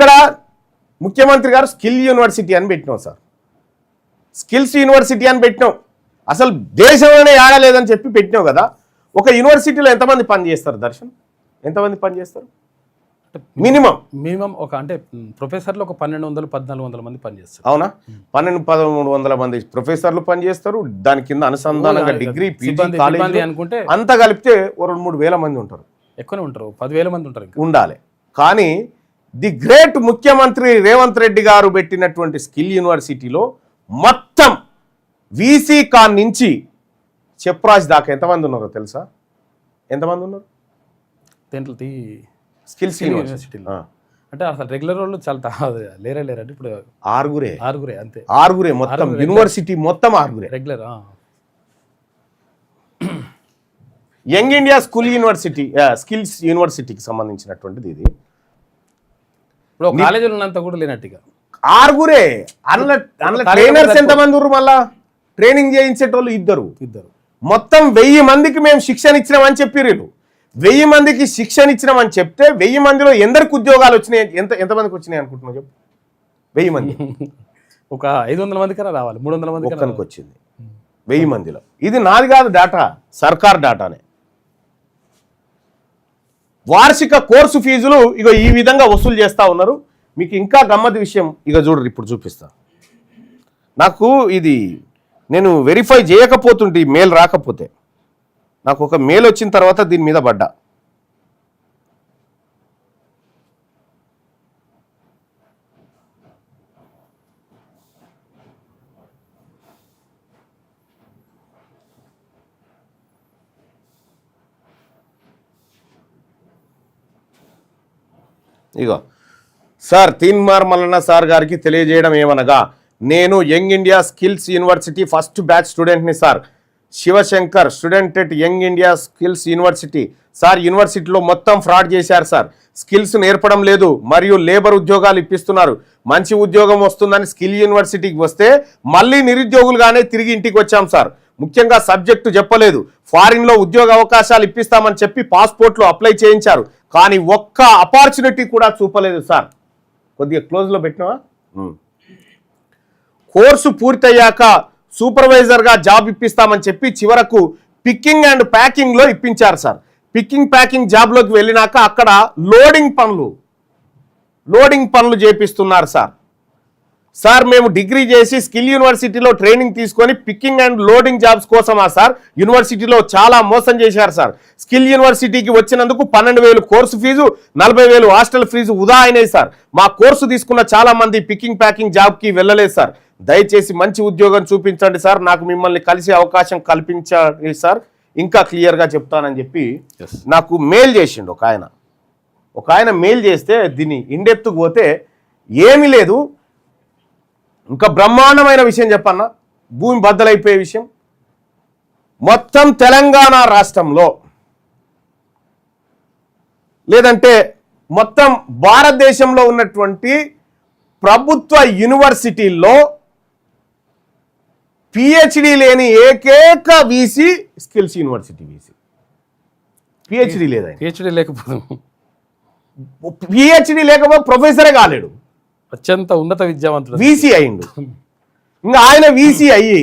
ఇక్కడ ముఖ్యమంత్రి గారు స్కిల్ యూనివర్సిటీ అని పెట్టినాం సార్, స్కిల్స్ యూనివర్సిటీ అని పెట్టినాం. అసలు దేశంలోనే ఆడలేదని చెప్పి పెట్టినావు కదా. ఒక యూనివర్సిటీలో ఎంతమంది పనిచేస్తారు దర్శన్, ఎంతమంది పనిచేస్తారు? మినిమం ఒక అంటే ప్రొఫెసర్లు ఒక 1200-1400 మంది పనిచేస్తారు. అవునా? 1200-1300 మంది ప్రొఫెసర్లు పనిచేస్తారు. దాని కింద అనుసంధానంగా డిగ్రీ పీజీ కాలేజీ అనుకుంటే అంతా కలిపితే 2-3 వేల మంది ఉంటారు. ఎక్కువనే ఉంటారు, 10,000 మంది ఉంటారు ఉండాలి. కానీ ది గ్రేట్ ముఖ్యమంత్రి రేవంత్ రెడ్డి గారు పెట్టినటువంటి స్కిల్ యూనివర్సిటీలో మొత్తం వీసీ కాన్ నుంచి చెప్రాజ్ దాకా ఎంతమంది ఉన్నారో తెలుసా? ఎంతమంది ఉన్నారు దేంట్లో? స్కిల్స్ యూనివర్సిటీలో అంటే అసలు రెగ్యులర్ వాళ్ళు చాలా లేరంటే ఇప్పుడు ఆరుగురే అంతే. ఆరుగురే మొత్తం యూనివర్సిటీ మొత్తం ఆరుగురే regular. Young India school university skills యూనివర్సిటీకి సంబంధించినటువంటిది ఇది. ఇప్పుడు కాలేజీలో ఉన్నంత కూడా లేనట్టుగా ఆరుగురే. అందులో ట్రైనర్స్ ఎంతమంది ఉన్నారు? మళ్ళా ట్రైనింగ్ చేయించేటోళ్ళు ఇద్దరు. మొత్తం 1000 మందికి మేము శిక్షణ ఇచ్చినామని చెప్పారు. 1000 మందికి శిక్షణ ఇచ్చినామని చెప్తే 1000 మందిలో ఎందరికి ఉద్యోగాలు వచ్చినాయి? ఎంతమందికి వచ్చినాయి అనుకుంటున్నావు చెప్పు? 1000 మంది ఒక 500 మంది కన్నా రావాలి, 300 మంది ఒక్కనికి వచ్చింది 1000 మందిలో. ఇది నాది కాదు డేటా, సర్కార్ డేటానే. వార్షిక కోర్సు ఫీజులు ఇగో ఈ విధంగా వసూలు చేస్తూ ఉన్నారు. మీకు ఇంకా గమ్మత్ విషయం ఇక చూడరు, ఇప్పుడు చూపిస్తా. నాకు ఇది నేను వెరిఫై చేయకపోతుంటే మెయిల్ రాకపోతే, నాకు ఒక మెయిల్ వచ్చిన తర్వాత దీని మీద పడ్డా. ఇగో సార్, తీన్మార్ మల్లన్న సార్ గారికి తెలియజేయడం ఏమనగా, నేను young India skills university first batch స్టూడెంట్ని sir. Shivashankar, student at young India skills university. Sir, యూనివర్సిటీలో మొత్తం ఫ్రాడ్ చేశారు సార్. స్కిల్స్ నేర్పడం లేదు మరియు లేబర్ ఉద్యోగాలు ఇప్పిస్తున్నారు. మంచి ఉద్యోగం వస్తుందని స్కిల్ యూనివర్సిటీకి వస్తే మళ్ళీ నిరుద్యోగులుగానే తిరిగి ఇంటికి వచ్చాం సార్. ముఖ్యంగా సబ్జెక్టు చెప్పలేదు. ఫారిన్లో ఉద్యోగ అవకాశాలు ఇప్పిస్తామని చెప్పి పాస్పోర్ట్లు అప్లై చేయించారు, కానీ ఒక్క ఆపర్చునిటీ కూడా చూపలేదు సార్. కొద్దిగా క్లోజ్లో పెట్టినావా? కోర్సు పూర్తయ్యాక సూపర్వైజర్గా జాబ్ ఇప్పిస్తామని చెప్పి చివరకు పికింగ్ అండ్ ప్యాకింగ్లో ఇప్పించారు సార్. పికింగ్ ప్యాకింగ్ జాబ్లోకి వెళ్ళినాక అక్కడ లోడింగ్ పనులు చేపిస్తున్నారు సార్. సార్, మేము డిగ్రీ చేసి స్కిల్ యూనివర్సిటీలో ట్రైనింగ్ తీసుకొని పికింగ్ అండ్ లోడింగ్ జాబ్స్ కోసమా సార్? యూనివర్సిటీలో చాలా మోసం చేశారు సార్. స్కిల్ యూనివర్సిటీకి వచ్చినందుకు 12,000 కోర్సు ఫీజు, 40,000 హాస్టల్ ఫీజు వృధా అయినాయి సార్. మా కోర్సు తీసుకున్న చాలా మంది పికింగ్ ప్యాకింగ్ జాబ్కి వెళ్ళలేదు సార్. దయచేసి మంచి ఉద్యోగం చూపించండి సార్, నాకు మిమ్మల్ని కలిసే అవకాశం కల్పించండి సార్, ఇంకా క్లియర్గా చెప్తానని చెప్పి నాకు మెయిల్ చేసిండు ఒక ఆయన మెయిల్ చేస్తే దీన్ని ఇండెప్త్కి పోతే ఏమీ లేదు. ఇంకా బ్రహ్మాండమైన విషయం చెప్పన్నా, భూమి బద్దలైపోయే విషయం. మొత్తం తెలంగాణ రాష్ట్రంలో లేదంటే మొత్తం భారతదేశంలో ఉన్నటువంటి ప్రభుత్వ యూనివర్సిటీల్లో పిహెచ్డి లేని ఏకైక VC skills university VC. PhD లేదా? పిహెచ్డి లేకపోతే ప్రొఫెసరే కాలేడు, అత్యంత ఉన్నత విద్యావంతుడు వీసీ అయిండు. ఇంకా ఆయన వీసీ అయ్యి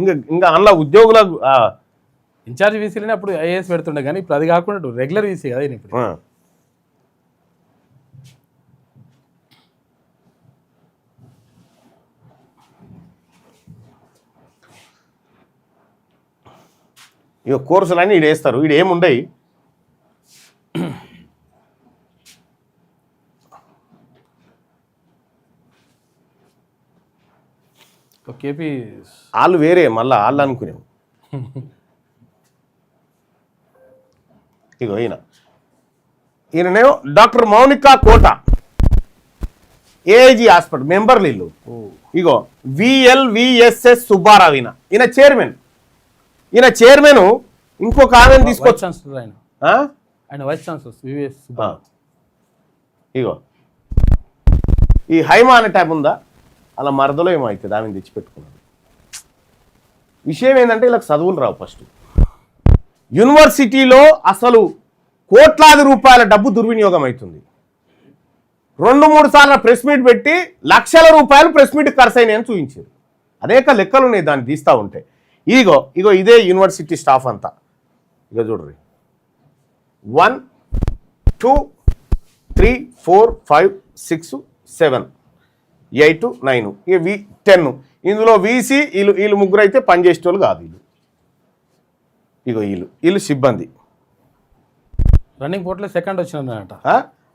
ఇంకా అందులో ఉద్యోగుల ఇన్ఛార్జ్ వీసీలని అప్పుడు ఐఏఎస్ పెడుతుండే, కానీ ఇప్పుడు అది కాకుండా రెగ్యులర్ వీసీ కదా ఇప్పుడు. ఇక కోర్సులన్నీ ఈడు వేస్తారు, ఈడు ఏముండయి. కేపీ వాళ్ళు వేరే, మళ్ళీ వాళ్ళు అనుకునేవు. ఇగో ఈయననేమో డాక్టర్ మౌనికా కోట, ఏఐజీ హాస్పిటల్ మెంబర్లు ఇల్లు. ఇగో VLVSS సుబ్బారావు ఈయన చైర్మన్. ఇంకొక ఆమెను తీసుకొచ్చి ఇగో ఈ హైమా అనే ట్యాబ్ ఉందా, అలా మరదలో ఏమో అవుతుంది, ఆమెను తెచ్చిపెట్టుకున్నాడు. విషయం ఏంటంటే ఇలా చదువులు రావు. ఫస్ట్ యూనివర్సిటీలో అసలు కోట్లాది రూపాయల డబ్బు దుర్వినియోగం అవుతుంది. 2-3 సార్లు ప్రెస్ మీట్ పెట్టి లక్షల రూపాయలు ప్రెస్ మీట్ ఖర్చు అయినాయని చూపించారు. అనేక లెక్కలు ఉన్నాయి దాన్ని తీస్తూ ఉంటే. ఇగో ఇదే యూనివర్సిటీ స్టాఫ్ అంతా. ఇక చూడ్రి 1 2 3 4 5 6 7 8 9 ఇక 10. ఇందులో వీసీ వీళ్ళు ముగ్గురు అయితే పనిచేసేటోళ్ళు కాదు. వీళ్ళు సిబ్బంది. రన్నింగ్ పోర్ట్లో సెకండ్ వచ్చినారంట.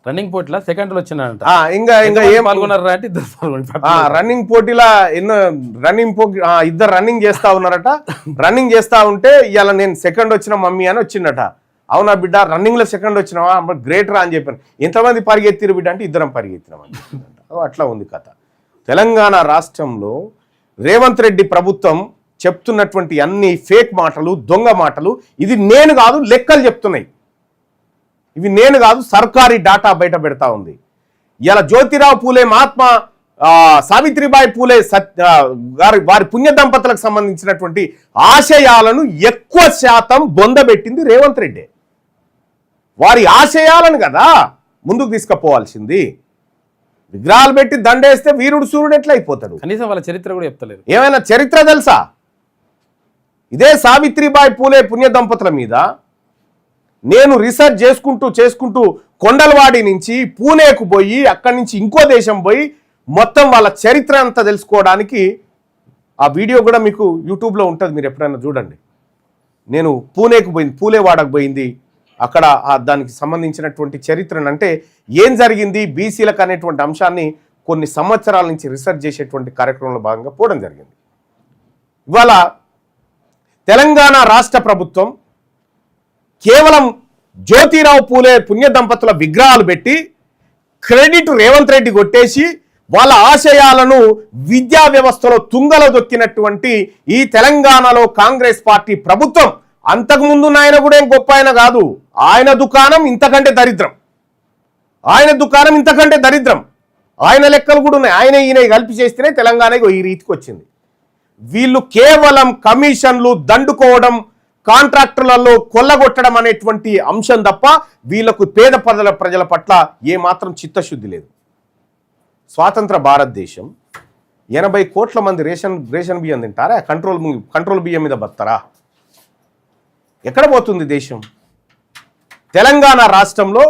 రన్నింగ్ పోటీలో సెకండ్లు వచ్చినారంట. ఇంకా ఏం పాల్గొన్నారా అంటే ఇద్దరు పాల్గొన్నారు. రన్నింగ్ పోటీలా ఇద్దరు రన్నింగ్ చేస్తా ఉన్నారట. రన్నింగ్ చేస్తా ఉంటే ఇవాళ నేను సెకండ్ వచ్చిన మమ్మీ అని వచ్చిందట. అవునా బిడ్డ రన్నింగ్లో సెకండ్ వచ్చినావా గ్రేట్ రా అని చెప్పాను. ఎంతమంది పరిగెత్తిరు బిడ్డ అంటే ఇద్దరం పరిగెత్తినామని. అట్లా ఉంది కథ. తెలంగాణ రాష్ట్రంలో రేవంత్ రెడ్డి ప్రభుత్వం చెప్తున్నటువంటి అన్ని ఫేక్ మాటలు, దొంగ మాటలు, ఇది నేను కాదు లెక్కలు చెప్తున్నాయి. ఇవి నేను కాదు, సర్కారీ డాటా బయట పెడతా ఉంది. ఇలా జ్యోతిరావు పూలే, మహాత్మా సావిత్రిబాయి పూలే వారి పుణ్య దంపతులకు సంబంధించినటువంటి ఆశయాలను ఎక్కువ శాతం బొందబెట్టింది రేవంత్ రెడ్డి. వారి ఆశయాలను కదా ముందుకు తీసుకుపోవాల్సింది. విగ్రహాలు పెట్టి దండేస్తే వీరుడు సూర్యుడు ఎట్లా అయిపోతాడు? కనీసం వాళ్ళ చరిత్ర కూడా చెప్తలేదు. ఏమైనా చరిత్ర తెలుసా? ఇదే సావిత్రిబాయి పూలే పుణ్య దంపతుల మీద నేను రీసెర్చ్ చేసుకుంటూ కొండలవాడి నుంచి పూణేకు పోయి అక్కడి నుంచి ఇంకో దేశం పోయి మొత్తం వాళ్ళ చరిత్ర అంతా తెలుసుకోవడానికి ఆ వీడియో కూడా మీకు యూట్యూబ్లో ఉంటుంది, మీరు ఎప్పుడైనా చూడండి. నేను పూణేకు పోయింది, పూలేవాడకు పోయింది, అక్కడ దానికి సంబంధించినటువంటి చరిత్రను, అంటే ఏం జరిగింది బీసీలకు అనేటువంటి అంశాన్ని కొన్ని సంవత్సరాల నుంచి రీసెర్చ్ చేసేటువంటి కార్యక్రమంలో భాగంగా పోవడం జరిగింది. ఇవాళ తెలంగాణ రాష్ట్ర ప్రభుత్వం కేవలం జ్యోతిరావు పూలే పుణ్య దంపతుల విగ్రహాలు పెట్టి క్రెడిట్ రేవంత్ రెడ్డి కొట్టేసి వాళ్ళ ఆశయాలను విద్యా వ్యవస్థలో తుంగలో దొక్కినటువంటి ఈ తెలంగాణలో కాంగ్రెస్ పార్టీ ప్రభుత్వం, అంతకుముందు ఆయన కూడా ఏం గొప్ప ఆయన కాదు, ఆయన దుకాణం ఇంతకంటే దరిద్రం, ఆయన లెక్కలు కూడా ఉన్నాయి. ఈయన కలిపి చేస్తేనే తెలంగాణకు ఈ రీతికి వచ్చింది. వీళ్ళు కేవలం కమిషన్లు దండుకోవడం, కాంట్రాక్టర్లలో కొల్లగొట్టడం అనేటువంటి అంశం తప్ప వీళ్లకు పేద ప్రజల పట్ల ఏమాత్రం చిత్తశుద్ధి లేదు. స్వాతంత్ర భారతదేశం 80 కోట్ల మంది రేషన్ బియ్యం తింటారా? కంట్రోల్ బియ్యం మీద బతారా? ఎక్కడ పోతుంది దేశం? తెలంగాణ రాష్ట్రంలో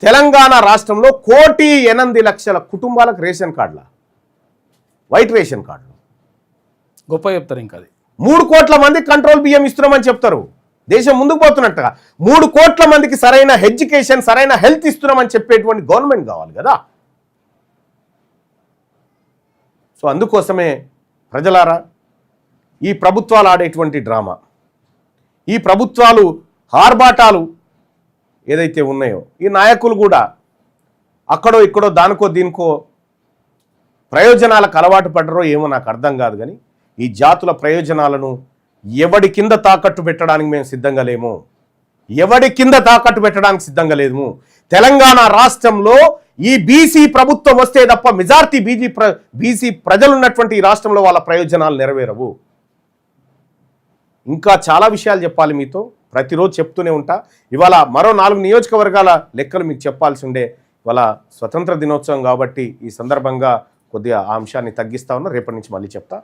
1,08,00,000 కుటుంబాలకు రేషన్ కార్డుల, వైట్ రేషన్ కార్డులు గొప్ప చెప్తారు. ఇంకా అది 3 కోట్ల మంది కంట్రోల్ బియ్యం ఇస్తున్నామని చెప్తారు. దేశం ముందుకు పోతున్నట్టుగా 3 కోట్ల మందికి సరైన ఎడ్యుకేషన్, సరైన హెల్త్ ఇస్తున్నామని చెప్పేటువంటి గవర్నమెంట్ కావాలి కదా. సో అందుకోసమే ప్రజలారా, ఈ ప్రభుత్వాలు ఆడేటువంటి డ్రామా, ఈ ప్రభుత్వాలు ఆర్భాటాలు ఏదైతే ఉన్నాయో, ఈ నాయకులు కూడా అక్కడో ఇక్కడో దానికో దీనికో ప్రయోజనాలకు అలవాటు పడ్డరో ఏమో నాకు అర్థం కాదు. కానీ ఈ జాతుల ప్రయోజనాలను ఎవడి కింద తాకట్టు పెట్టడానికి మేము సిద్ధంగా లేము, సిద్ధంగా లేము. తెలంగాణ రాష్ట్రంలో ఈ బీసీ ప్రభుత్వం వస్తే తప్ప మెజార్టీ బీసీ ప్రజలు ఉన్నటువంటి ఈ రాష్ట్రంలో వాళ్ళ ప్రయోజనాలు నెరవేరవు. ఇంకా చాలా విషయాలు చెప్పాలి మీతో, ప్రతిరోజు చెప్తూనే ఉంటా. ఇవాళ మరో 4 నియోజకవర్గాల లెక్కలు మీకు చెప్పాల్సి ఉండే. ఇవాళ స్వతంత్ర దినోత్సవం కాబట్టి ఈ సందర్భంగా కొద్దిగా ఆ అంశాన్ని తగ్గిస్తా ఉన్నా, రేపటి నుంచి మళ్ళీ చెప్తా.